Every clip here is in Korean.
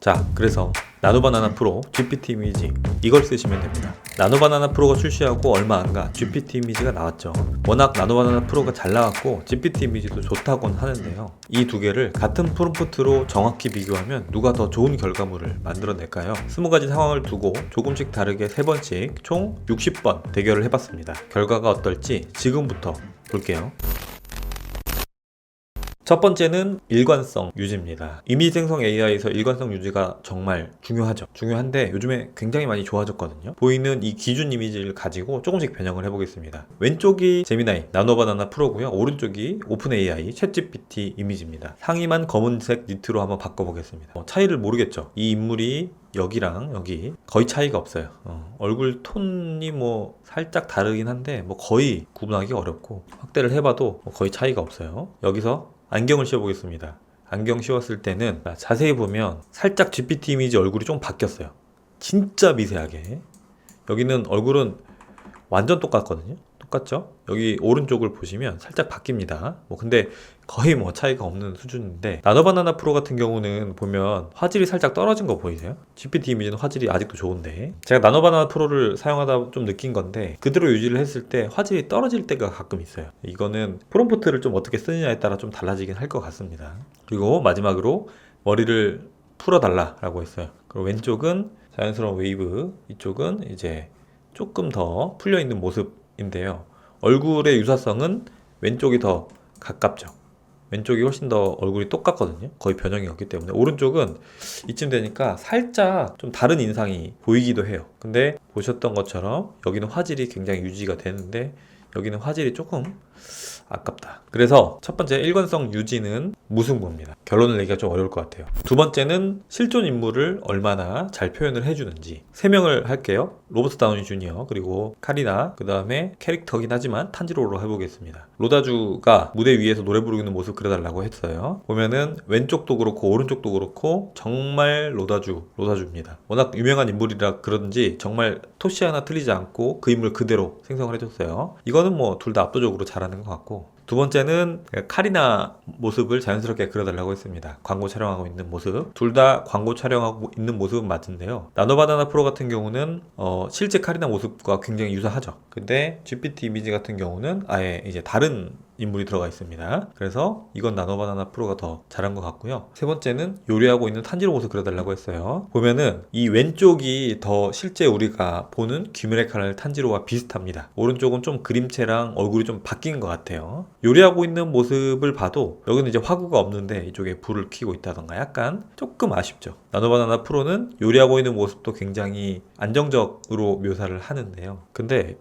자, 그래서 나노바나나 프로 GPT 이미지 이걸 쓰시면 됩니다. 나노바나나 프로가 출시하고 얼마 안가 GPT 이미지가 나왔죠. 워낙 나노바나나 프로가 잘 나왔고 GPT 이미지도 좋다곤 하는데요. 이 두 개를 같은 프롬프트로 정확히 비교하면 누가 더 좋은 결과물을 만들어낼까요? 20가지 상황을 두고 조금씩 다르게 3번씩 총 60번 대결을 해봤습니다. 결과가 어떨지 지금부터 볼게요. 첫 번째는 일관성 유지입니다. 이미지 생성 AI에서 일관성 유지가 정말 중요하죠. 중요한데 요즘에 굉장히 많이 좋아졌거든요. 보이는 이 기준 이미지를 가지고 조금씩 변형을 해보겠습니다. 왼쪽이 제미나이 나노바나나 프로고요. 오른쪽이 오픈 AI 챗GPT 이미지입니다. 상의만 검은색 니트로 한번 바꿔보겠습니다. 차이를 모르겠죠. 이 인물이 여기랑 여기 거의 차이가 없어요. 얼굴 톤이 뭐 살짝 다르긴 한데 뭐 거의 구분하기 어렵고 확대를 해봐도 거의 차이가 없어요. 여기서 안경을 씌워보겠습니다. 안경 씌웠을 때는 자세히 보면 살짝 GPT 이미지 얼굴이 좀 바뀌었어요. 진짜 미세하게. 여기는 얼굴은 완전 똑같거든요. 똑같죠? 여기 오른쪽을 보시면 살짝 바뀝니다. 근데 거의 차이가 없는 수준인데 나노바나나 프로 같은 경우는 보면 화질이 살짝 떨어진 거 보이세요? GPT 이미지는 화질이 아직도 좋은데 제가 나노바나나 프로를 사용하다 좀 느낀 건데 그대로 유지를 했을 때 화질이 떨어질 때가 가끔 있어요. 이거는 프롬프트를 좀 어떻게 쓰느냐에 따라 좀 달라지긴 할 것 같습니다. 그리고 마지막으로 머리를 풀어달라라고 했어요. 그리고 왼쪽은 자연스러운 웨이브, 이쪽은 이제 조금 더 풀려있는 모습인데요. 얼굴의 유사성은 왼쪽이 더 가깝죠. 왼쪽이 훨씬 더 얼굴이 똑같거든요. 거의 변형이 없기 때문에. 오른쪽은 이쯤 되니까 살짝 좀 다른 인상이 보이기도 해요. 근데 보셨던 것처럼 여기는 화질이 굉장히 유지가 되는데 여기는 화질이 조금 아깝다. 그래서 첫 번째 일관성 유지는 무승부입니다. 결론을 내기가 좀 어려울 것 같아요. 두 번째는 실존 인물을 얼마나 잘 표현을 해주는지 3명을 할게요. 로버트 다우니 주니어 그리고 카리나 그 다음에 캐릭터긴 하지만 탄지로로 해보겠습니다. 로다주가 무대 위에서 노래 부르는 모습 그려달라고 했어요. 보면은 왼쪽도 그렇고 오른쪽도 그렇고 정말 로다주입니다. 워낙 유명한 인물이라 그런지 정말 토시 하나 틀리지 않고 그 인물 그대로 생성을 해줬어요. 이거는 둘 다 압도적으로 잘하는 것 같고 두 번째는 카리나 모습을 자연스럽게 그려달라고 했습니다. 광고 촬영하고 있는 모습. 둘 다 광고 촬영하고 있는 모습은 맞은데요. 나노바나나 프로 같은 경우는 실제 카리나 모습과 굉장히 유사하죠. 근데 GPT 이미지 같은 경우는 아예 이제 다른 인물이 들어가 있습니다. 그래서 이건 나노바나나 프로가 더 잘한 것 같고요. 세 번째는 요리하고 있는 탄지로 모습 그려달라고 했어요. 보면은 이 왼쪽이 더 실제 우리가 보는 귀멸의 칼날 탄지로와 비슷합니다. 오른쪽은 좀 그림체랑 얼굴이 좀 바뀐 것 같아요. 요리하고 있는 모습을 봐도 여기는 이제 화구가 없는데 이쪽에 불을 켜고 있다던가 약간 조금 아쉽죠. 나노바나나 프로는 요리하고 있는 모습도 굉장히 안정적으로 묘사를 하는데요. 근데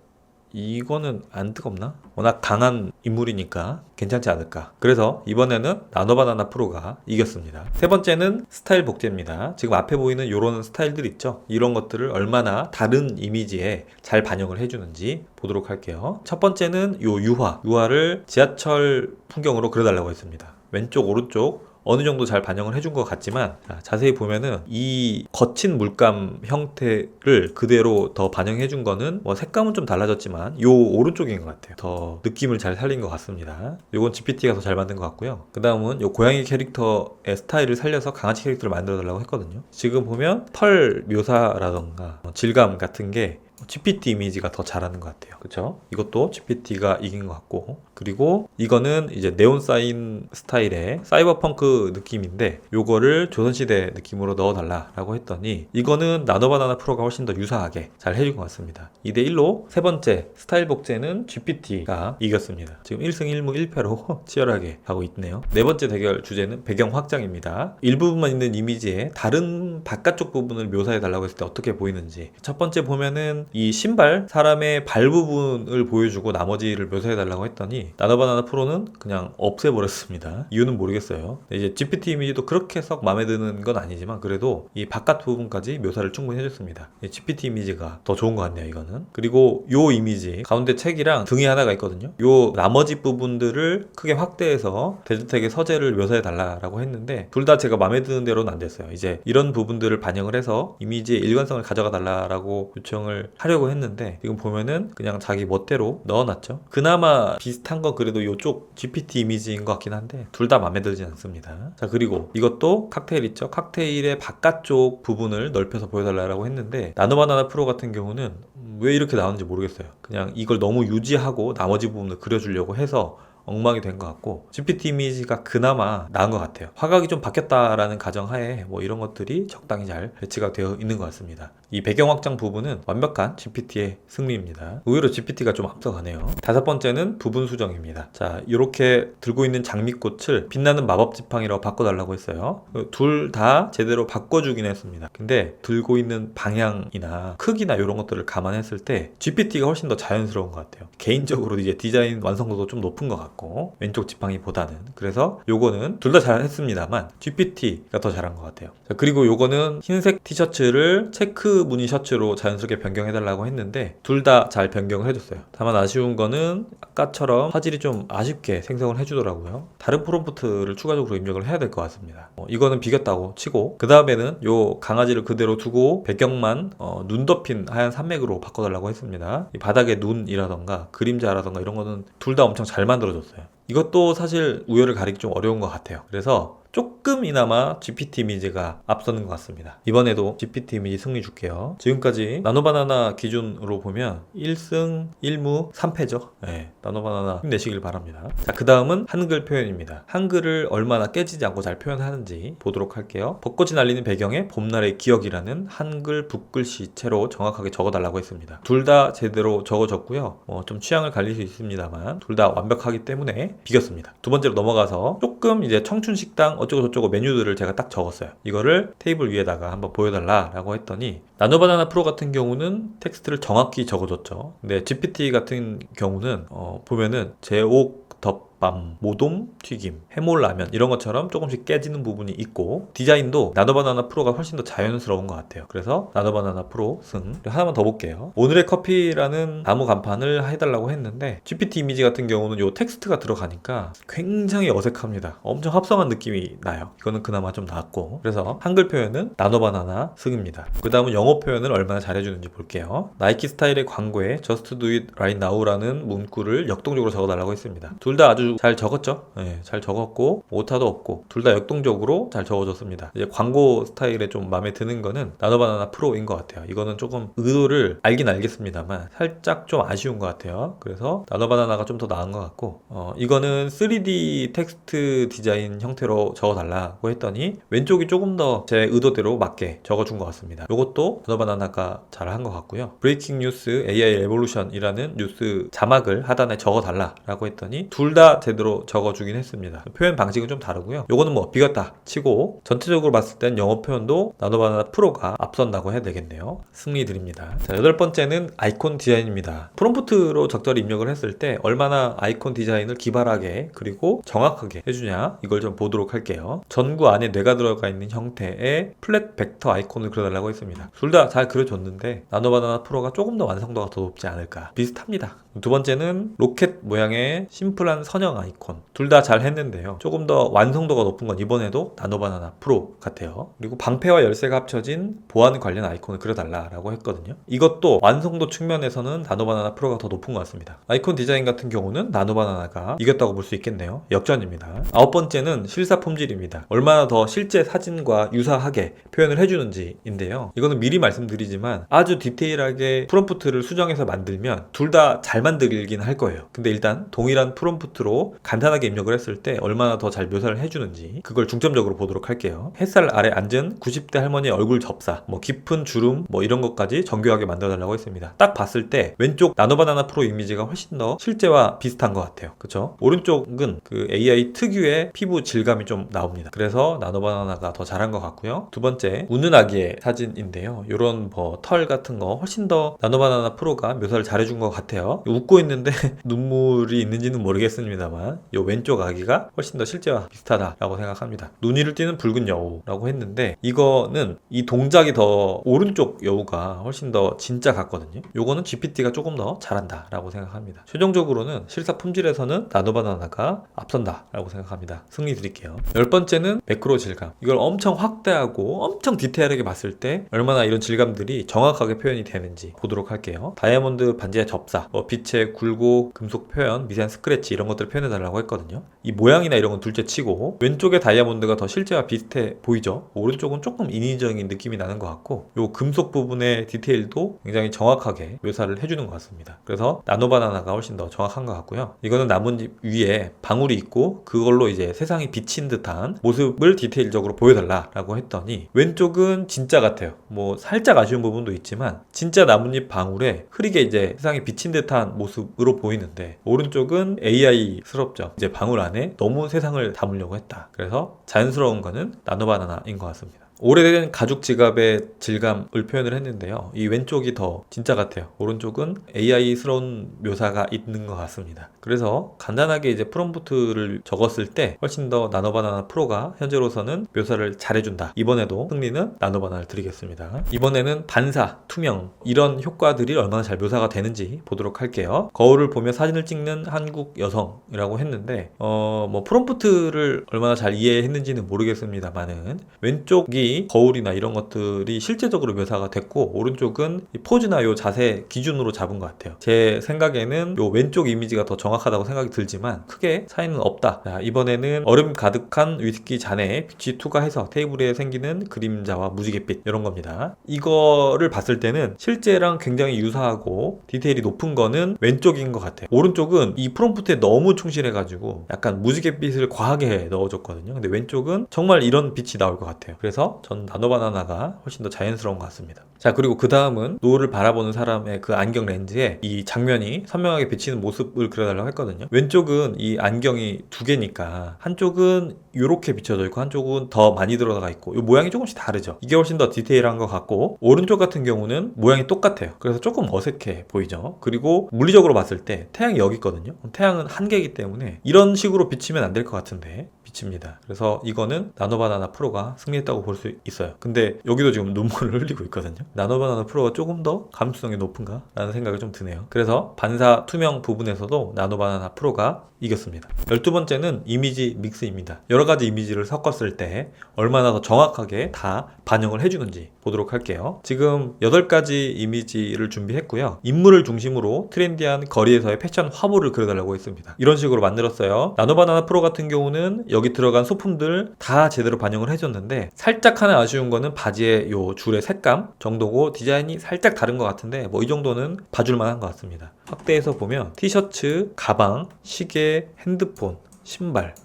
이거는 안 뜨겁나? 워낙 강한 인물이니까 괜찮지 않을까. 그래서 이번에는 나노바나나 프로가 이겼습니다. 세 번째는 스타일 복제입니다. 지금 앞에 보이는 이런 스타일들 있죠? 이런 것들을 얼마나 다른 이미지에 잘 반영을 해주는지 보도록 할게요. 첫 번째는 요 유화를 지하철 풍경으로 그려달라고 했습니다. 왼쪽 오른쪽 어느 정도 잘 반영을 해준 것 같지만 자세히 보면은 이 거친 물감 형태를 그대로 더 반영해 준 거는 색감은 좀 달라졌지만 요 오른쪽인 것 같아요. 더 느낌을 잘 살린 것 같습니다. 요건 GPT가 더 잘 만든 것 같고요. 그 다음은 요 고양이 캐릭터의 스타일을 살려서 강아지 캐릭터를 만들어 달라고 했거든요. 지금 보면 털 묘사라던가 질감 같은 게 GPT 이미지가 더 잘하는 것 같아요. 그쵸? 이것도 GPT가 이긴 것 같고 그리고 이거는 이제 네온 사인 스타일의 사이버펑크 느낌인데 요거를 조선시대 느낌으로 넣어달라고 했더니 이거는 나노바나나 프로가 훨씬 더 유사하게 잘 해준 것 같습니다. 2대1로 세 번째 스타일 복제는 GPT가 이겼습니다. 지금 1승 1무 1패로 치열하게 가고 있네요. 네 번째 대결 주제는 배경 확장입니다. 일부분만 있는 이미지에 다른 바깥쪽 부분을 묘사해 달라고 했을 때 어떻게 보이는지 첫 번째 보면은 이 신발 사람의 발 부분을 보여주고 나머지를 묘사해 달라고 했더니 나노바나나 프로는 그냥 없애버렸습니다. 이유는 모르겠어요. 이제 GPT 이미지도 그렇게 썩 마음에 드는 건 아니지만 그래도 이 바깥 부분까지 묘사를 충분히 해줬습니다. GPT 이미지가 더 좋은 것 같네요. 이거는. 그리고 요 이미지 가운데 책이랑 등이 하나가 있거든요. 요 나머지 부분들을 크게 확대해서 데드텍의 서재를 묘사해 달라고 했는데 둘 다 제가 마음에 드는 대로는 안 됐어요. 이제 이런 부분들을 반영을 해서 이미지의 일관성을 가져가 달라고 요청을 하려고 했는데 지금 보면은 그냥 자기 멋대로 넣어놨죠. 그나마 비슷한 거 그래도 이쪽 GPT 이미지인 것 같긴 한데 둘 다 마음에 들진 않습니다. 자, 그리고 이것도 칵테일 있죠. 칵테일의 바깥쪽 부분을 넓혀서 보여달라고 했는데 나노바나나 프로 같은 경우는 왜 이렇게 나오는지 모르겠어요. 그냥 이걸 너무 유지하고 나머지 부분을 그려주려고 해서 엉망이 된 것 같고 GPT 이미지가 그나마 나은 것 같아요. 화각이 좀 바뀌었다라는 가정하에 뭐 이런 것들이 적당히 잘 배치가 되어 있는 것 같습니다. 이 배경 확장 부분은 완벽한 GPT의 승리입니다. 의외로 GPT가 좀 앞서가네요. 다섯 번째는 부분 수정입니다. 자, 이렇게 들고 있는 장미꽃을 빛나는 마법 지팡이라고 바꿔달라고 했어요. 둘 다 제대로 바꿔주긴 했습니다. 근데 들고 있는 방향이나 크기나 이런 것들을 감안했을 때 GPT가 훨씬 더 자연스러운 것 같아요. 개인적으로 이제 디자인 완성도도 좀 높은 것 같고 왼쪽 지팡이보다는. 그래서 요거는 둘 다 잘했습니다만 GPT가 더 잘한 것 같아요. 자, 그리고 요거는 흰색 티셔츠를 체크 무늬 셔츠로 자연스럽게 변경해달라고 했는데 둘 다 잘 변경을 해줬어요. 다만 아쉬운 거는 아까처럼 화질이 좀 아쉽게 생성을 해주더라고요. 다른 프롬프트를 추가적으로 입력을 해야 될 것 같습니다. 이거는 비겼다고 치고 그 다음에는 요 강아지를 그대로 두고 배경만 눈 덮인 하얀 산맥으로 바꿔달라고 했습니다. 이 바닥에 눈이라던가 그림자라던가 이런 거는 둘 다 엄청 잘 만들어줬어요. 이것도 사실 우열을 가리기 좀 어려운 것 같아요. 그래서 조금이나마 GPT 이미지가 앞서는 것 같습니다. 이번에도 GPT 이미지 승리 줄게요. 지금까지 나노바나나 기준으로 보면 1승 1무 3패죠. 네, 나노바나나 힘내시길 바랍니다. 자, 그 다음은 한글 표현입니다. 한글을 얼마나 깨지지 않고 잘 표현하는지 보도록 할게요. 벚꽃이 날리는 배경에 봄날의 기억이라는 한글 붓글씨체로 정확하게 적어달라고 했습니다. 둘 다 제대로 적어졌고요. 좀 취향을 갈릴 수 있습니다만 둘 다 완벽하기 때문에 비겼습니다. 두 번째로 넘어가서 조금 이제 청춘식당 어쩌고저쩌고 메뉴들을 제가 딱 적었어요. 이거를 테이블 위에다가 한번 보여달라고 했더니 나노바나나 프로 같은 경우는 텍스트를 정확히 적어줬죠. 근데 GPT 같은 경우는 보면은 제옥 덮밥, 모돔, 튀김, 해몰라면 이런 것처럼 조금씩 깨지는 부분이 있고 디자인도 나노바나나 프로가 훨씬 더 자연스러운 것 같아요. 그래서 나노바나나 프로 승. 하나만 더 볼게요. 오늘의 커피라는 나무 간판을 해달라고 했는데 GPT 이미지 같은 경우는 요 텍스트가 들어가니까 굉장히 어색합니다. 엄청 합성한 느낌이 나요. 이거는 그나마 좀 나았고 그래서 한글 표현은 나노바나나 승입니다. 그 다음은 영어 표현을 얼마나 잘해주는지 볼게요. 나이키 스타일의 광고에 Just Do It Right Now라는 문구를 역동적으로 적어달라고 했습니다. 둘 다 아주 잘 적었죠. 네, 잘 적었고 오타도 없고 둘 다 역동적으로 잘 적어줬습니다. 이제 광고 스타일에 좀 마음에 드는 거는 나노바나나 프로인 것 같아요. 이거는 조금 의도를 알긴 알겠습니다만 살짝 좀 아쉬운 것 같아요. 그래서 나노바나나가 좀 더 나은 것 같고 이거는 3D 텍스트 디자인 형태로 적어달라고 했더니 왼쪽이 조금 더 제 의도대로 맞게 적어준 것 같습니다. 이것도 나노바나나가 잘한 것 같고요. 브레이킹 뉴스 AI 레볼루션이라는 뉴스 자막을 하단에 적어달라고 했더니 둘 다 제대로 적어주긴 했습니다. 표현 방식은 좀 다르고요. 요거는 뭐 비겼다 치고 전체적으로 봤을 땐 영어 표현도 나노바나나 프로가 앞선다고 해야 되겠네요. 승리 드립니다. 자, 여덟 번째는 아이콘 디자인입니다. 프롬프트로 적절히 입력을 했을 때 얼마나 아이콘 디자인을 기발하게 그리고 정확하게 해주냐 이걸 좀 보도록 할게요. 전구 안에 뇌가 들어가 있는 형태의 플랫 벡터 아이콘을 그려달라고 했습니다. 둘 다 잘 그려줬는데 나노바나나 프로가 조금 더 완성도가 더 높지 않을까. 비슷합니다. 두 번째는 로켓 모양의 심플한 선형 아이콘. 둘 다 잘 했는데요. 조금 더 완성도가 높은 건 이번에도 나노바나나 프로 같아요. 그리고 방패와 열쇠가 합쳐진 보안 관련 아이콘을 그려달라고 했거든요. 이것도 완성도 측면에서는 나노바나나 프로가 더 높은 것 같습니다. 아이콘 디자인 같은 경우는 나노바나나가 이겼다고 볼 수 있겠네요. 역전입니다. 아홉 번째는 실사 폼질입니다. 얼마나 더 실제 사진과 유사하게 표현을 해주는지인데요. 이거는 미리 말씀드리지만 아주 디테일하게 프롬프트를 수정해서 만들면 둘 다 잘 만들긴 할 거예요. 근데 일단 동일한 프롬프트로 간단하게 입력을 했을 때 얼마나 더 잘 묘사를 해주는지 그걸 중점적으로 보도록 할게요. 햇살 아래 앉은 90대 할머니의 얼굴 접사, 뭐 깊은 주름, 뭐 이런 것까지 정교하게 만들어달라고 했습니다. 딱 봤을 때 왼쪽 나노바나나 프로 이미지가 훨씬 더 실제와 비슷한 것 같아요. 그쵸? 오른쪽은 그 AI 특유의 피부 질감이 좀 나옵니다. 그래서 나노바나나가 더 잘한 것 같고요. 두 번째, 웃는 아기의 사진인데요. 요런 뭐 털 같은 거 훨씬 더 나노바나나 프로가 묘사를 잘해준 것 같아요. 웃고 있는데 눈물이 있는지는 모르겠습니다. 했습니다만 이 왼쪽 아기가 훨씬 더 실제와 비슷하다라고 생각합니다. 눈 위를 띄는 붉은 여우라고 했는데 이거는 이 동작이 더 오른쪽 여우가 훨씬 더 진짜 같거든요. 요거는 GPT가 조금 더 잘한다라고 생각합니다. 최종적으로는 실사 품질에서는 나노바나나가 앞선다라고 생각합니다. 승리 드릴게요. 10번째는 매크로 질감. 이걸 엄청 확대하고 엄청 디테일하게 봤을 때 얼마나 이런 질감들이 정확하게 표현이 되는지 보도록 할게요. 다이아몬드 반지의 접사, 빛의 굴곡, 금속 표현, 미세한 스크래치 이런 것들을 표현해달라고 했거든요. 이 모양이나 이런 건 둘째 치고 왼쪽의 다이아몬드가 더 실제와 비슷해 보이죠? 오른쪽은 조금 인위적인 느낌이 나는 것 같고 요 금속 부분의 디테일도 굉장히 정확하게 묘사를 해주는 것 같습니다. 그래서 나노바나나가 훨씬 더 정확한 것 같고요. 이거는 나뭇잎 위에 방울이 있고 그걸로 이제 세상이 비친 듯한 모습을 디테일적으로 보여달라고 했더니 왼쪽은 진짜 같아요. 뭐 살짝 아쉬운 부분도 있지만 진짜 나뭇잎 방울에 흐리게 이제 세상이 비친 듯한 모습으로 보이는데 오른쪽은 AI스럽죠. 이제 방울 안에 너무 세상을 담으려고 했다. 그래서 자연스러운 거는 나노바나나인 것 같습니다. 오래된 가죽 지갑의 질감을 표현을 했는데요. 이 왼쪽이 더 진짜 같아요. 오른쪽은 AI스러운 묘사가 있는 것 같습니다. 그래서 간단하게 이제 프롬프트를 적었을 때 훨씬 더 나노바나나 프로가 현재로서는 묘사를 잘해준다. 이번에도 승리는 나노바나나를 드리겠습니다. 이번에는 반사, 투명 이런 효과들이 얼마나 잘 묘사가 되는지 보도록 할게요. 거울을 보며 사진을 찍는 한국 여성이라고 했는데 뭐 프롬프트를 얼마나 잘 이해했는지는 모르겠습니다만은 왼쪽이 거울이나 이런 것들이 실제적으로 묘사가 됐고 오른쪽은 이 포즈나 요 자세 기준으로 잡은 것 같아요. 제 생각에는 요 왼쪽 이미지가 더 정확하다고 생각이 들지만 크게 차이는 없다. 자, 이번에는 얼음 가득한 위스키 잔에 빛이 투과해서 테이블에 생기는 그림자와 무지갯빛 이런 겁니다. 이거를 봤을 때는 실제랑 굉장히 유사하고 디테일이 높은 거는 왼쪽인 것 같아요. 오른쪽은 이 프롬프트에 너무 충실해가지고 약간 무지갯빛을 과하게 넣어줬거든요. 근데 왼쪽은 정말 이런 빛이 나올 것 같아요. 그래서 전 나노바나나가 훨씬 더 자연스러운 것 같습니다. 자, 그리고 그 다음은 노을을 바라보는 사람의 그 안경 렌즈에 이 장면이 선명하게 비치는 모습을 그려달라고 했거든요. 왼쪽은 이 안경이 두 개니까 한쪽은 이렇게 비춰져 있고 한쪽은 더 많이 들어가 있고 이 모양이 조금씩 다르죠. 이게 훨씬 더 디테일한 것 같고 오른쪽 같은 경우는 모양이 똑같아요. 그래서 조금 어색해 보이죠. 그리고 물리적으로 봤을 때 태양이 여기 있거든요. 태양은 한 개이기 때문에 이런 식으로 비치면 안 될 것 같은데 비칩니다. 그래서 이거는 나노바나나 프로가 승리했다고 볼 수 있어요. 근데 여기도 지금 눈물을 흘리고 있거든요. 나노바나나 프로가 조금 더 감수성이 높은가? 라는 생각이 좀 드네요. 그래서 반사 투명 부분에서도 나노바나나 프로가 이겼습니다. 12번째는 이미지 믹스입니다. 여러 가지 이미지를 섞었을 때 얼마나 더 정확하게 다 반영을 해주는지 보도록 할게요. 지금 8가지 이미지를 준비했고요. 인물을 중심으로 트렌디한 거리에서의 패션 화보를 그려달라고 했습니다. 이런 식으로 만들었어요. 나노바나나 프로 같은 경우는 여기 들어간 소품들 다 제대로 반영을 해줬는데 살짝 하나 아쉬운 거는 바지의 요 줄의 색감 정도고 디자인이 살짝 다른 것 같은데 뭐 이 정도는 봐줄만 한 것 같습니다. 확대해서 보면 티셔츠, 가방, 시계, 핸드폰, 신발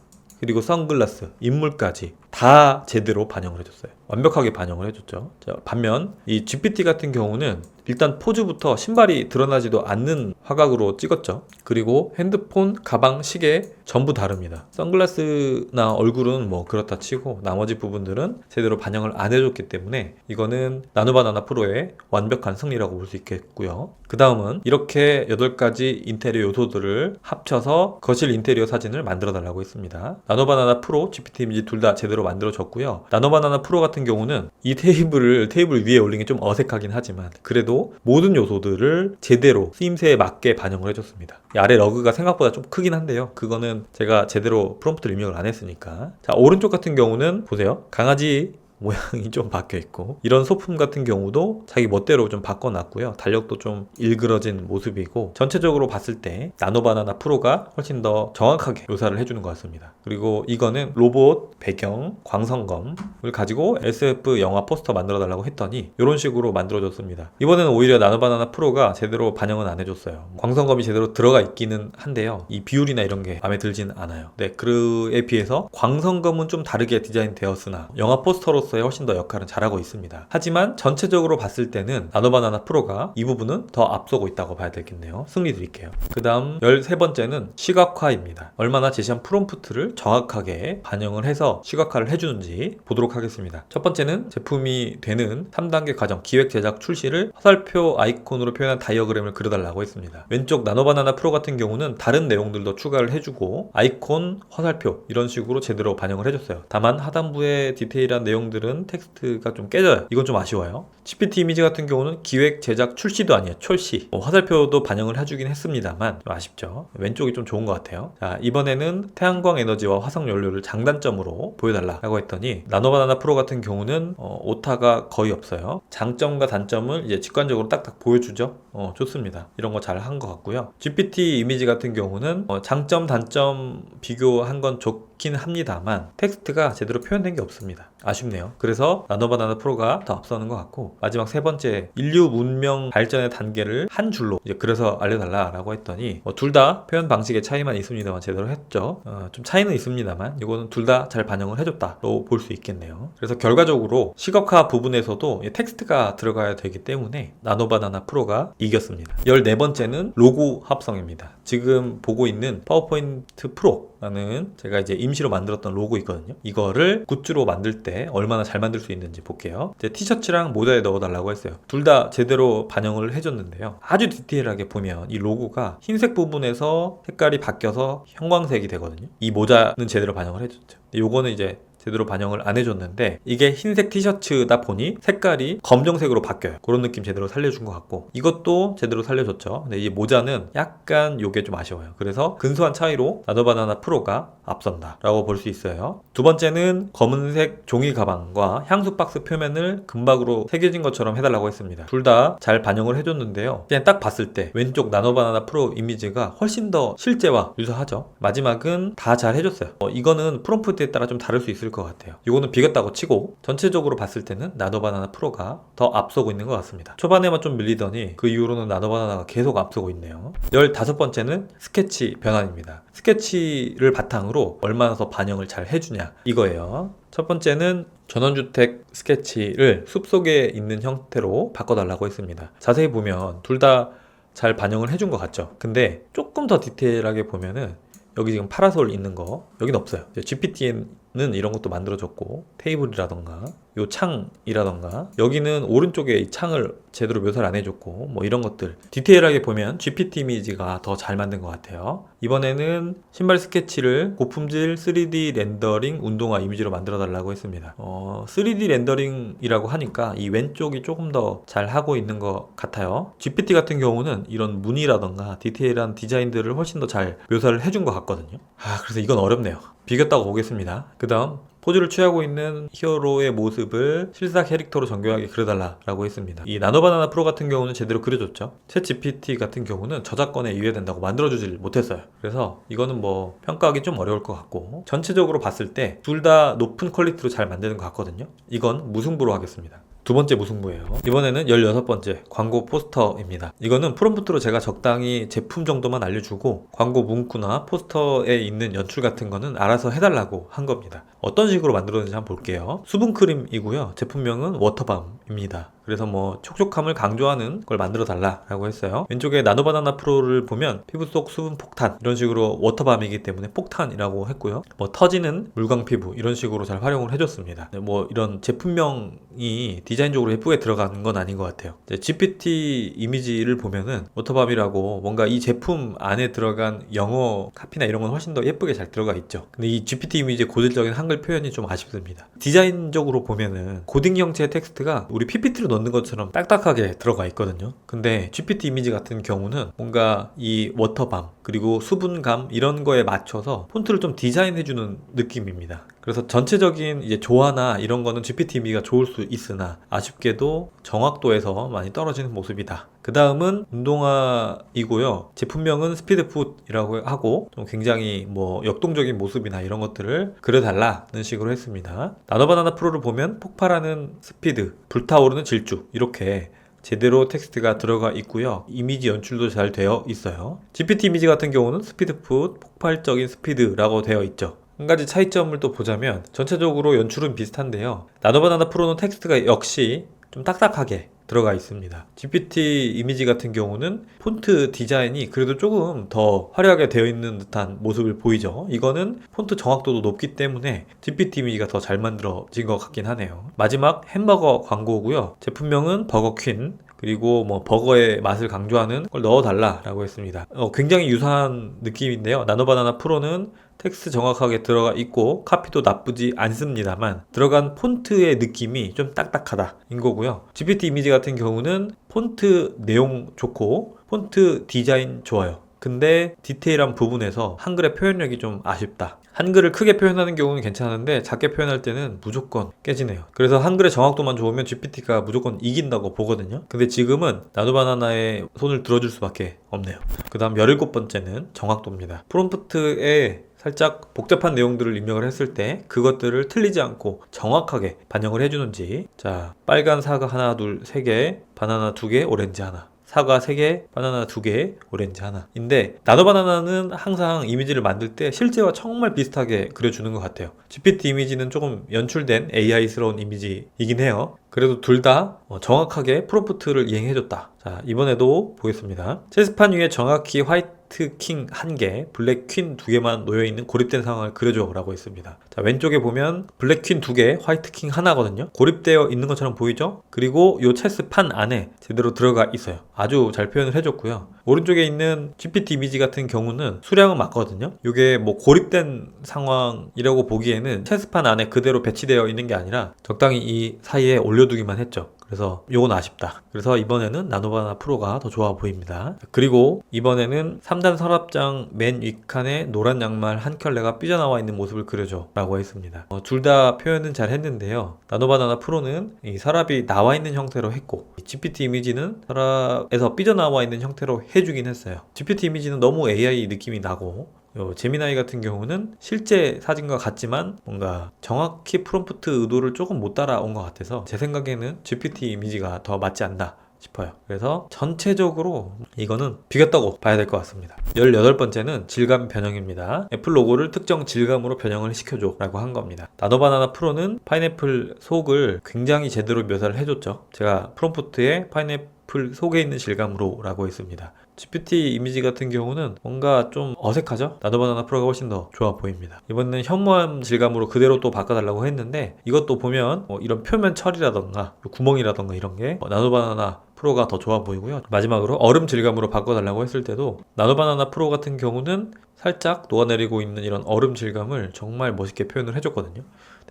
그리고 선글라스, 인물까지 다 제대로 반영을 해줬어요. 완벽하게 반영을 해줬죠. 자, 반면 이 GPT 같은 경우는 일단 포즈부터 신발이 드러나지도 않는 화각으로 찍었죠. 그리고 핸드폰, 가방, 시계 전부 다릅니다. 선글라스나 얼굴은 뭐 그렇다 치고 나머지 부분들은 제대로 반영을 안 해줬기 때문에 이거는 나노바나나 프로의 완벽한 승리라고 볼 수 있겠고요. 그 다음은 이렇게 8가지 인테리어 요소들을 합쳐서 거실 인테리어 사진을 만들어 달라고 했습니다. 나노바나나 프로, GPT 이미지 둘 다 제대로 만들어졌고요. 나노바나나 프로 같은 경우는 이 테이블 위에 올린 게 좀 어색하긴 하지만 그래도 모든 요소들을 제대로 쓰임새에 맞게 반영을 해줬습니다. 이 아래 러그가 생각보다 좀 크긴 한데요. 그거는 제가 제대로 프롬프트를 입력을 안 했으니까. 자, 오른쪽 같은 경우는 보세요. 강아지 모양이 좀 바뀌어 있고 이런 소품 같은 경우도 자기 멋대로 좀 바꿔놨고요. 달력도 좀 일그러진 모습이고 전체적으로 봤을 때 나노바나나 프로가 훨씬 더 정확하게 묘사를 해주는 것 같습니다. 그리고 이거는 로봇 배경 광선검을 가지고 SF 영화 포스터 만들어 달라고 했더니 이런 식으로 만들어줬습니다. 이번에는 오히려 나노바나나 프로가 제대로 반영은 안 해줬어요. 광선검이 제대로 들어가 있기는 한데요. 이 비율이나 이런 게 마음에 들진 않아요. 네, 그에 비해서 광선검은 좀 다르게 디자인 되었으나 영화 포스터로 텍스트로서의 훨씬 더 역할은 잘하고 있습니다. 하지만 전체적으로 봤을 때는 나노바나나 프로가 이 부분은 더 앞서고 있다고 봐야 되겠네요. 승리 드릴게요. 그 다음 13번째는 시각화입니다. 얼마나 제시한 프롬프트를 정확하게 반영을 해서 시각화를 해주는지 보도록 하겠습니다. 첫 번째는 제품이 되는 3단계 과정, 기획, 제작, 출시를 화살표 아이콘으로 표현한 다이어그램을 그려달라고 했습니다. 왼쪽 나노바나나 프로 같은 경우는 다른 내용들도 추가를 해주고 아이콘, 화살표 이런 식으로 제대로 반영을 해줬어요. 다만 하단부의 디테일한 내용들은 텍스트가 좀 깨져요. 이건 좀 아쉬워요. GPT 이미지 같은 경우는 기획, 제작, 출시도 아니에요. 출시. 화살표도 반영을 해주긴 했습니다만 좀 아쉽죠. 왼쪽이 좀 좋은 것 같아요. 자, 이번에는 태양광 에너지와 화석 연료를 장단점으로 보여달라고 했더니 나노바나나 프로 같은 경우는 오타가 거의 없어요. 장점과 단점을 이제 직관적으로 딱딱 보여주죠. 좋습니다. 이런 거 잘 한 것 같고요. GPT 이미지 같은 경우는 장점, 단점 비교한 건 좋긴 합니다만 텍스트가 제대로 표현된 게 없습니다. 아쉽네요. 그래서 나노바나나 프로가 더 앞서는 것 같고, 마지막 세 번째, 인류 문명 발전의 단계를 한 줄로 이제 그래서 알려달라고 했더니 둘 다 표현 방식의 차이만 있습니다만 제대로 했죠. 좀 차이는 있습니다만 이거는 둘 다 잘 반영을 해줬다로 볼 수 있겠네요. 그래서 결과적으로 시각화 부분에서도 텍스트가 들어가야 되기 때문에 나노바나나 프로가 이겼습니다. 14번째는 로고 합성입니다. 지금 보고 있는 파워포인트 프로라는 제가 이제 임시로 만들었던 로고 있거든요. 이거를 굿즈로 만들 때 얼마나 잘 만들 수 있는지 볼게요. 이제 티셔츠랑 모자에 넣어달라고 했어요. 둘 다 제대로 반영을 해줬는데요. 아주 디테일하게 보면 이 로고가 흰색 부분에서 색깔이 바뀌어서 형광색이 되거든요. 이 모자는 제대로 반영을 해줬죠. 요거는 이제 제대로 반영을 안 해줬는데 이게 흰색 티셔츠다 보니 색깔이 검정색으로 바뀌어요. 그런 느낌 제대로 살려준 것 같고, 이것도 제대로 살려줬죠. 근데 이 모자는 약간 요게 좀 아쉬워요. 그래서 근소한 차이로 나노바나나 프로가 앞선다 라고 볼 수 있어요. 두 번째는 검은색 종이 가방과 향수 박스 표면을 금박으로 새겨진 것처럼 해달라고 했습니다. 둘 다 잘 반영을 해줬는데요. 그냥 딱 봤을 때 왼쪽 나노바나나 프로 이미지가 훨씬 더 실제와 유사하죠. 마지막은 다 잘 해줬어요. 이거는 프롬프트에 따라 좀 다를 수 있을 것 같아요. 이거는 비겼다고 치고 전체적으로 봤을 때는 나노바나나 프로가 더 앞서고 있는 것 같습니다. 초반에만 좀 밀리더니 그 이후로는 나노바나나가 계속 앞서고 있네요. 15번째는 스케치 변환입니다. 스케치를 바탕으로 얼마나 더 반영을 잘 해주냐 이거예요. 첫 번째는 전원주택 스케치를 숲속에 있는 형태로 바꿔달라고 했습니다. 자세히 보면 둘 다 잘 반영을 해준 것 같죠. 근데 조금 더 디테일하게 보면은 여기 지금 파라솔 있는 거 여긴 없어요. GPT는 이런 것도 만들어줬고, 테이블이라던가 요 창이라던가 여기는 오른쪽에 이 창을 제대로 묘사를 안 해줬고, 뭐 이런 것들 디테일하게 보면 GPT 이미지가 더 잘 만든 것 같아요. 이번에는 신발 스케치를 고품질 3D 렌더링 운동화 이미지로 만들어 달라고 했습니다. 3D 렌더링이라고 하니까 이 왼쪽이 조금 더 잘 하고 있는 것 같아요. GPT 같은 경우는 이런 무늬라던가 디테일한 디자인들을 훨씬 더 잘 묘사를 해준 것 같거든요. 그래서 이건 어렵네요. 비겼다고 보겠습니다. 그 다음 포즈를 취하고 있는 히어로의 모습을 실사 캐릭터로 정교하게 그려달라고 했습니다. 이 나노바나나 프로 같은 경우는 제대로 그려줬죠. 챗 GPT 같은 경우는 저작권에 유예된다고 만들어주질 못했어요. 그래서 이거는 뭐 평가하기 좀 어려울 것 같고, 전체적으로 봤을 때 둘 다 높은 퀄리티로 잘 만드는 것 같거든요. 이건 무승부로 하겠습니다. 두 번째 무승부예요. 이번에는 16번째 광고 포스터입니다. 이거는 프롬프트로 제가 적당히 제품 정도만 알려주고 광고 문구나 포스터에 있는 연출 같은 거는 알아서 해달라고 한 겁니다. 어떤 식으로 만들었는지 한번 볼게요. 수분크림이고요. 제품명은 워터밤입니다. 그래서 뭐 촉촉함을 강조하는 걸 만들어 달라고 했어요. 왼쪽에 나노바나나 프로를 보면 피부 속 수분 폭탄 이런 식으로 워터밤이기 때문에 폭탄이라고 했고요. 뭐 터지는 물광 피부 이런 식으로 잘 활용을 해줬습니다. 뭐 이런 제품명이 디자인적으로 예쁘게 들어가는 건 아닌 것 같아요. GPT 이미지를 보면은 워터밤이라고 뭔가 이 제품 안에 들어간 영어 카피나 이런 건 훨씬 더 예쁘게 잘 들어가 있죠. 근데 이 GPT 이미지의 고질적인 한글 표현이 좀 아쉽습니다. 디자인적으로 보면은 고딩 형태의 텍스트가 우리 PPT로 넣는 것처럼 딱딱하게 들어가 있거든요. 근데 GPT 이미지 같은 경우는 뭔가 이 워터밤 그리고 수분감 이런 거에 맞춰서 폰트를 좀 디자인해주는 느낌입니다. 그래서 전체적인 이제 조화나 이런 거는 GPT 이미지가 좋을 수 있으나 아쉽게도 정확도에서 많이 떨어지는 모습이다. 그 다음은 운동화이고요. 제품명은 스피드풋이라고 하고 좀 굉장히 뭐 역동적인 모습이나 이런 것들을 그려달라는 식으로 했습니다. 나노바나나 프로를 보면 폭발하는 스피드, 불타오르는 질주 이렇게 제대로 텍스트가 들어가 있고요. 이미지 연출도 잘 되어 있어요. GPT 이미지 같은 경우는 스피드풋, 폭발적인 스피드라고 되어 있죠. 한 가지 차이점을 또 보자면 전체적으로 연출은 비슷한데요. 나노바나나 프로는 텍스트가 역시 좀 딱딱하게 들어가 있습니다. GPT 이미지 같은 경우는 폰트 디자인이 그래도 조금 더 화려하게 되어 있는 듯한 모습을 보이죠. 이거는 폰트 정확도도 높기 때문에 GPT 이미지가 더 잘 만들어진 것 같긴 하네요. 마지막 햄버거 광고고요. 제품명은 버거퀸. 그리고 뭐 버거의 맛을 강조하는 걸 넣어달라 라고 했습니다. 굉장히 유사한 느낌인데요. 나노바나나 프로는 텍스트 정확하게 들어가 있고 카피도 나쁘지 않습니다만 들어간 폰트의 느낌이 좀 딱딱하다 인 거고요. GPT 이미지 같은 경우는 폰트 내용 좋고 폰트 디자인 좋아요. 근데 디테일한 부분에서 한글의 표현력이 좀 아쉽다. 한글을 크게 표현하는 경우는 괜찮은데 작게 표현할 때는 무조건 깨지네요. 그래서 한글의 정확도만 좋으면 GPT가 무조건 이긴다고 보거든요. 근데 지금은 나노바나나의 손을 들어줄 수밖에 없네요. 그 다음 17번째는 정확도입니다. 프롬프트에 살짝 복잡한 내용들을 입력을 했을 때 그것들을 틀리지 않고 정확하게 반영을 해주는지. 자, 빨간 사과 하나 둘 3개, 바나나 2개, 오렌지 하나. 사과 3개, 바나나 2개, 오렌지 하나 인데 나노바나나는 항상 이미지를 만들 때 실제와 정말 비슷하게 그려주는 것 같아요. GPT 이미지는 조금 연출된 AI스러운 이미지이긴 해요. 그래도 둘 다 정확하게 프롬프트를 이행해줬다. 자, 이번에도 보겠습니다. 체스판 위에 정확히 화이트 킹 1개, 블랙 퀸 2개만 놓여있는 고립된 상황을 그려줘 라고 했습니다. 자, 왼쪽에 보면 블랙 퀸 2개, 화이트 킹 하나거든요. 고립되어 있는 것처럼 보이죠? 그리고 이 체스판 안에 제대로 들어가 있어요. 아주 잘 표현을 해줬고요. 오른쪽에 있는 GPT 이미지 같은 경우는 수량은 맞거든요. 이게 뭐 고립된 상황이라고 보기에는 체스판 안에 그대로 배치되어 있는 게 아니라 적당히 이 사이에 올려두기만 했죠. 그래서 요건 아쉽다. 그래서 이번에는 나노바나나 프로가 더 좋아 보입니다. 그리고 이번에는 3단 서랍장 맨 윗칸에 노란 양말 한 켤레가 삐져나와 있는 모습을 그려줘 라고 했습니다. 둘 다 표현은 잘 했는데요. 나노바나나 프로는 이 서랍이 나와 있는 형태로 했고 GPT 이미지는 서랍에서 삐져나와 있는 형태로 해주긴 했어요. GPT 이미지는 너무 AI 느낌이 나고 제미나이 같은 경우는 실제 사진과 같지만 뭔가 정확히 프롬프트 의도를 조금 못 따라온 것 같아서 제 생각에는 GPT 이미지가 더 맞지 않나 싶어요. 그래서 전체적으로 이거는 비겼다고 봐야 될 것 같습니다. 18번째는 질감 변형입니다. 애플 로고를 특정 질감으로 변형을 시켜줘 라고 한 겁니다. 나노바나나 프로는 파인애플 속을 굉장히 제대로 묘사를 해줬죠. 제가 프롬프트에 파인애플 속에 있는 질감으로 라고 했습니다. GPT 이미지 같은 경우는 뭔가 좀 어색하죠? 나노바나나 프로가 훨씬 더 좋아 보입니다. 이번에는 현무암 질감으로 그대로 또 바꿔달라고 했는데 이것도 보면 이런 표면 처리라던가 구멍이라던가 이런 게 나노바나나 프로가 더 좋아 보이고요. 마지막으로 얼음 질감으로 바꿔달라고 했을 때도 나노바나나 프로 같은 경우는 살짝 녹아내리고 있는 이런 얼음 질감을 정말 멋있게 표현을 해줬거든요.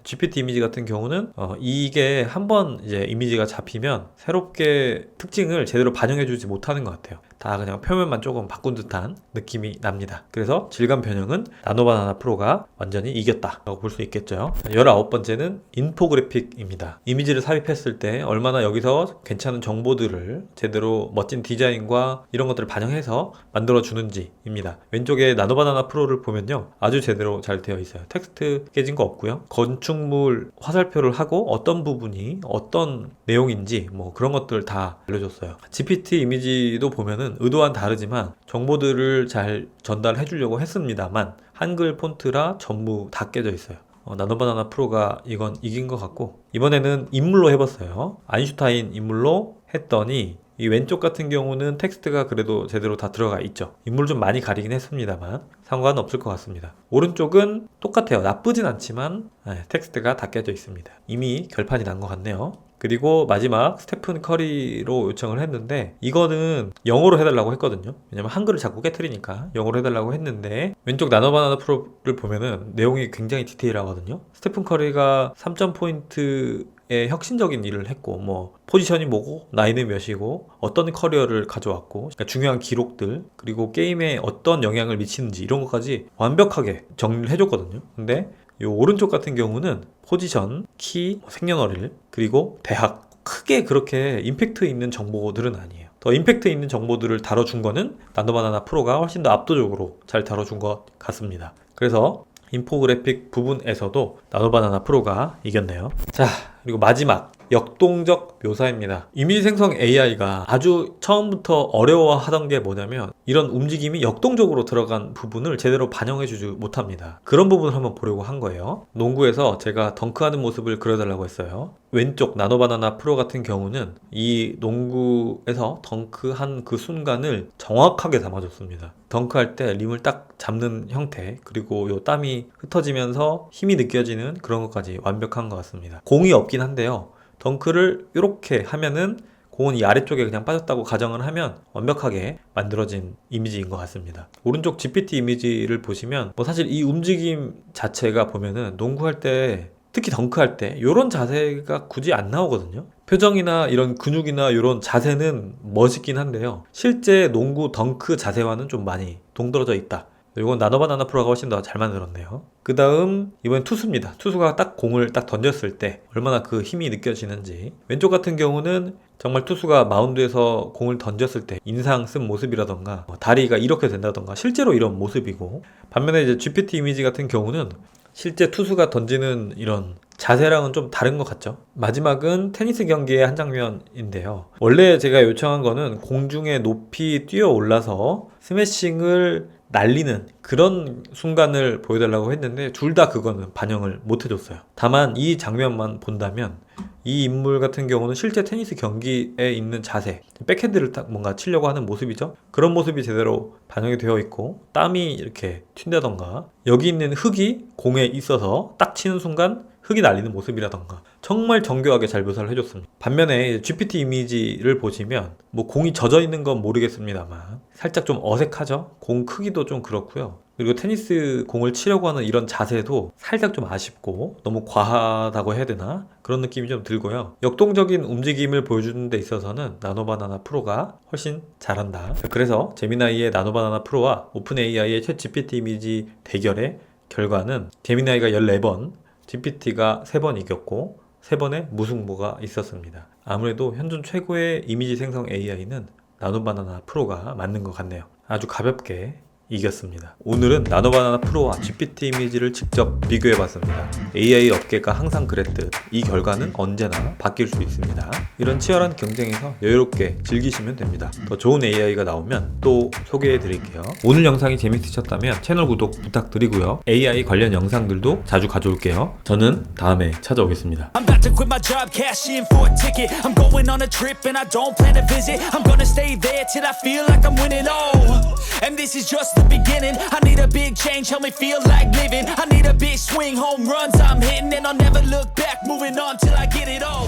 GPT 이미지 같은 경우는 이게 한번 이제 이미지가 잡히면 새롭게 특징을 제대로 반영해주지 못하는 것 같아요. 다 그냥 표면만 조금 바꾼 듯한 느낌이 납니다. 그래서 질감 변형은 나노바나나 프로가 완전히 이겼다 라고 볼 수 있겠죠. 19번째는 인포그래픽입니다. 이미지를 삽입했을 때 얼마나 여기서 괜찮은 정보들을 제대로 멋진 디자인과 이런 것들을 반영해서 만들어주는지입니다. 왼쪽에 나노바나나 프로를 보면요, 아주 제대로 잘 되어 있어요. 텍스트 깨진 거 없고요. 건축물 화살표를 하고 어떤 부분이 어떤 내용인지 뭐 그런 것들 다 알려줬어요. GPT 이미지도 보면은 의도와는 다르지만 정보들을 잘 전달해 주려고 했습니다만 한글 폰트라 전부 다 깨져 있어요. 나노바나나 프로가 이건 이긴 것 같고, 이번에는 인물로 해봤어요. 아인슈타인 인물로 했더니 이 왼쪽 같은 경우는 텍스트가 그래도 제대로 다 들어가 있죠. 인물 좀 많이 가리긴 했습니다만 상관은 없을 것 같습니다. 오른쪽은 똑같아요. 나쁘진 않지만 텍스트가 다 깨져 있습니다. 이미 결판이 난 것 같네요. 그리고 마지막 스테픈 커리로 요청을 했는데 이거는 영어로 해달라고 했거든요. 왜냐면 한글을 자꾸 깨트리니까 영어로 해달라고 했는데 왼쪽 나노바나나 프로를 보면은 내용이 굉장히 디테일하거든요. 스테픈 커리가 3점 포인트의 혁신적인 일을 했고 뭐 포지션이 뭐고 나이는 몇이고 어떤 커리어를 가져왔고, 그러니까 중요한 기록들, 그리고 게임에 어떤 영향을 미치는지 이런 것까지 완벽하게 정리를 해줬거든요. 근데 이 오른쪽 같은 경우는 포지션, 키, 생년월일, 그리고 대학, 크게 그렇게 임팩트 있는 정보들은 아니에요. 더 임팩트 있는 정보들을 다뤄준 거는 나노바나나 프로가 훨씬 더 압도적으로 잘 다뤄준 것 같습니다. 그래서 인포그래픽 부분에서도 나노바나나 프로가 이겼네요. 자, 그리고 마지막 역동적 묘사입니다. 이미지 생성 AI가 아주 처음부터 어려워하던 게 뭐냐면 이런 움직임이 역동적으로 들어간 부분을 제대로 반영해주지 못합니다. 그런 부분을 한번 보려고 한 거예요. 농구에서 제가 덩크하는 모습을 그려달라고 했어요. 왼쪽 나노바나나 프로 같은 경우는 이 농구에서 덩크한 그 순간을 정확하게 담아줬습니다. 덩크할 때 림을 딱 잡는 형태, 그리고 요 땀이 흩어지면서 힘이 느껴지는 그런 것까지 완벽한 것 같습니다. 공이 없긴 한데요. 덩크를 이렇게 하면은 공은 이 아래쪽에 그냥 빠졌다고 가정을 하면 완벽하게 만들어진 이미지인 것 같습니다. 오른쪽 GPT 이미지를 보시면 사실 이 움직임 자체가 보면은 농구할 때, 특히 덩크할 때 이런 자세가 굳이 안 나오거든요. 표정이나 이런 근육이나 이런 자세는 멋있긴 한데요. 실제 농구 덩크 자세와는 좀 많이 동떨어져 있다. 이건 나노바나나 프로가 훨씬 더 잘 만들었네요. 그 다음 이번엔 투수입니다. 투수가 딱 공을 딱 던졌을 때 얼마나 그 힘이 느껴지는지. 왼쪽 같은 경우는 정말 투수가 마운드에서 공을 던졌을 때 인상 쓴 모습이라던가 다리가 이렇게 된다던가 실제로 이런 모습이고, 반면에 이제 GPT 이미지 같은 경우는 실제 투수가 던지는 이런 자세랑은 좀 다른 것 같죠. 마지막은 테니스 경기의 한 장면인데요. 원래 제가 요청한 거는 공중에 높이 뛰어 올라서 스매싱을 날리는 그런 순간을 보여달라고 했는데 둘 다 그거는 반영을 못 해줬어요. 다만 이 장면만 본다면 이 인물 같은 경우는 실제 테니스 경기에 있는 자세, 백핸드를 딱 뭔가 치려고 하는 모습이죠. 그런 모습이 제대로 반영이 되어 있고, 땀이 이렇게 튄다던가 여기 있는 흙이 공에 있어서 딱 치는 순간 흙이 날리는 모습이라던가 정말 정교하게 잘 묘사를 해줬습니다. 반면에 GPT 이미지를 보시면 공이 젖어 있는 건 모르겠습니다만 살짝 좀 어색하죠. 공 크기도 좀 그렇고요. 그리고 테니스 공을 치려고 하는 이런 자세도 살짝 좀 아쉽고 너무 과하다고 해야 되나? 그런 느낌이 좀 들고요. 역동적인 움직임을 보여주는 데 있어서는 나노바나나 프로가 훨씬 잘한다. 그래서 제미나이의 나노바나나 프로와 오픈 AI의 챗 GPT 이미지 대결의 결과는 제미나이가 14번, GPT가 3번 이겼고 3번의 무승부가 있었습니다. 아무래도 현존 최고의 이미지 생성 AI는 나노바나나 프로가 맞는 것 같네요. 아주 가볍게 이겼습니다. 오늘은 나노바나나 프로와 GPT 이미지를 직접 비교해봤습니다. AI 업계가 항상 그랬듯 이 결과는 언제나 바뀔 수 있습니다. 이런 치열한 경쟁에서 여유롭게 즐기시면 됩니다. 더 좋은 AI가 나오면 또 소개해드릴게요. 오늘 영상이 재밌으셨다면 채널 구독 부탁드리고요. AI 관련 영상들도 자주 가져올게요. 저는 다음에 찾아오겠습니다. I'm about to quit my job, cash in for a ticket. I'm going on a trip and I don't plan to visit. I'm gonna stay there till I feel like I'm winning all. And this is just the beginning. I need a big change, help me feel like living. I need a big swing, home runs I'm hitting, and I'll never look back, moving on till I get it all.